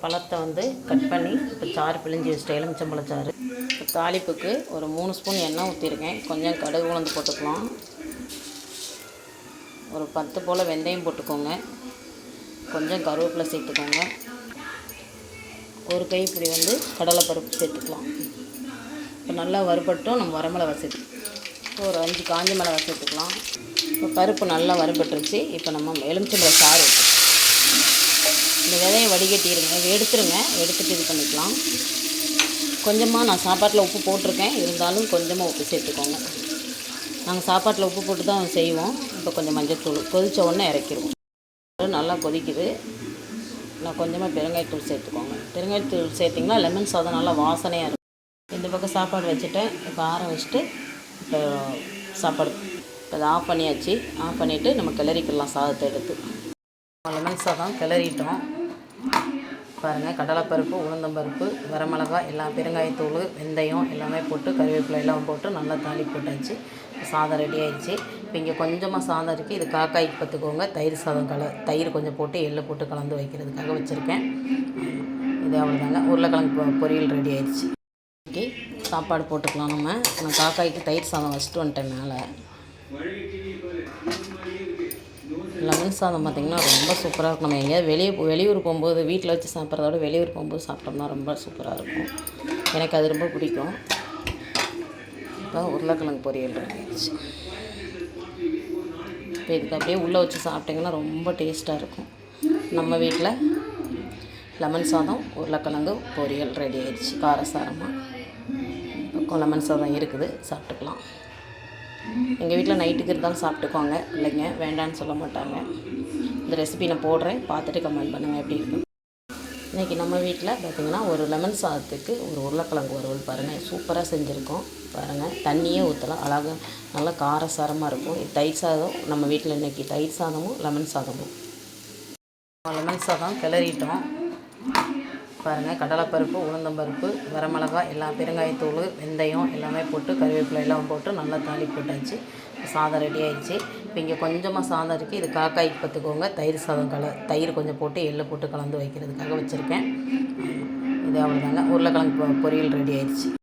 பழத்தை வந்து கட் பண்ணி இப்போ சாறு பிழிஞ்சி வச்சுட்டு எலுமிச்சம்பழச்சாறு. இப்போ தாளிப்புக்கு ஒரு 3 ஸ்பூன் எண்ணெய் ஊற்றிருக்கேன். கொஞ்சம் கடுகு உளுந்து போட்டுக்கலாம். ஒரு 10 போல் வெந்தயம் போட்டுக்கோங்க. கொஞ்சம் கருவேப்பிலை சேர்த்துக்கோங்க. ஒரு கைப்பிடி வந்து கடலைப்பருப்பு சேர்த்துக்கலாம். இப்போ நல்லா வறுபட்டும் நம்ம வரமிளகா சேர்த்து ஒரு 5 காஞ்ச மிளகா சேர்த்துக்கலாம். இப்போ பருப்பு நல்லா வறுபட்டுருச்சு. இப்போ நம்ம எலுமிச்சம்பழ சாறு இந்த விதையை வடிகட்டிடுங்க, எடுத்துருங்க. எடுத்துகிட்டு இது பண்ணிக்கலாம். கொஞ்சமாக நான் சாப்பாட்டில் உப்பு போட்டிருக்கேன், இருந்தாலும் கொஞ்சமாக உப்பு சேர்த்துக்கோங்க. நாங்கள் சாப்பாட்டில் உப்பு போட்டு தான் செய்வோம். இப்போ கொஞ்சம் மஞ்சள்தூள் கொதித்த உடனே இறக்கிடுவோம். நல்லா கொதிக்குது. நான் கொஞ்சமாக பெருங்காயத்தூள் சேர்த்துக்கோங்க. பெருங்காயத்தூள் சேர்த்திங்கன்னா லெமன் சாதம் நல்லா வாசனையாக இருக்கும். இந்த பக்கம் சாப்பாடு வச்சுட்டேன். இப்போ ஆற வச்சுட்டு இப்போ சாப்பாடு இப்போ அதை ஆஃப் பண்ணியாச்சு. ஆஃப் பண்ணிவிட்டு நம்ம கிளறிக்கலாம் சாதத்தை எடுத்து. லெமன் சாதம் கிளறிட்டோம் பாருங்கள். கடலைப்பருப்பு, உளுந்தம்பருப்பு, வரமிளகாய் எல்லாம், பெருங்காயத்தூள், வெந்தயம் எல்லாமே போட்டு கருவேப்பிலை எல்லாம் போட்டு நல்லா தாளி போட்டாச்சு. சாதம் ரெடி ஆகிடுச்சு. இப்போ இங்கே கொஞ்சமாக சாதம் இருக்குது. இது காக்காய்க்கு பார்த்துக்கோங்க. தயிர் சாதம் தயிர் கொஞ்சம் போட்டு எள்ளு போட்டு கலந்து வைக்கிறதுக்காக வச்சுருக்கேன். இது அவ்வளோதாங்க. உருளைக்கிழங்கு பொரியல் ரெடி ஆகிடுச்சு. ஓகே, சாப்பாடு போட்டுக்கலாம். நான் காக்காய்க்கு தயிர் சாதம் வச்சுட்டு வந்துட்டேன் மேலே. லெமன் சாதம் பார்த்திங்கன்னா ரொம்ப சூப்பராக இருக்கும். நம்ம எங்கேயாவது வெளியூர் போகும்போது வீட்டில் வச்சு சாப்பிட்றத விட வெளியூர் போகும்போது சாப்பிட்டோம்னா ரொம்ப சூப்பராக இருக்கும். எனக்கு அது ரொம்ப பிடிக்கும். இப்போ உருளைக்கிழங்கு பொரியல் ரெடி ஆகிடுச்சு. இப்போ இதுக்கு அப்படியே உள்ளே வச்சு சாப்பிட்டிங்கன்னா ரொம்ப டேஸ்ட்டாக இருக்கும். நம்ம வீட்டில் லெமன் சாதம், உருளைக்கிழங்கு பொரியல் ரெடி ஆகிடுச்சு. காரசாரமாக இப்போ லெமன் சாதம் இருக்குது, சாப்பிட்டுக்கலாம். எங்கள் வீட்டில் நைட்டுக்கு இருந்தாலும் சாப்பிட்டுக்குவாங்க இல்லைங்க, வேண்டான்னு சொல்ல மாட்டாங்க. இந்த ரெசிபி நான் போடுறேன், பார்த்துட்டு கமெண்ட் பண்ணுங்கள் எப்படி இருக்கும். இன்றைக்கி நம்ம வீட்டில் பார்த்திங்கன்னா ஒரு லெமன் சாதத்துக்கு ஒரு உருளைக்கிழங்கு வறுவல் பாருங்கள், சூப்பராக செஞ்சுருக்கோம் பாருங்கள். தண்ணியே ஊற்றலாம், அழகாக நல்லா காரசாரமாக இருக்கும். இது தயிர் சாதம். நம்ம வீட்டில் இன்றைக்கி தயிர் சாதமும் லெமன் சாதமும். லெமன் சாதம் கிளறிட்டோம் பாருங்கள். கடலைப்பருப்பு, உளுந்தம்பருப்பு, வரமிளகாய் எல்லாம், பெருங்காயத்தூள், வெந்தயம் எல்லாமே போட்டு கருவேப்பிலை எல்லாம் போட்டு நல்லா தாளி போட்டாச்சு. சாதம் ரெடி ஆகிடுச்சு. இப்போ இங்கே கொஞ்சமாக சாதம் இருக்குது. இது காக்காய்க்கு பார்த்துக்கோங்க. தயிர் சாதம் தயிர் கொஞ்சம் போட்டு எள்ளு போட்டு கலந்து வைக்கிறதுக்காக வச்சுருக்கேன். இது அவ்வளோதாங்க. உருளைக்கிழங்கு பொரியல் ரெடி ஆகிடுச்சு.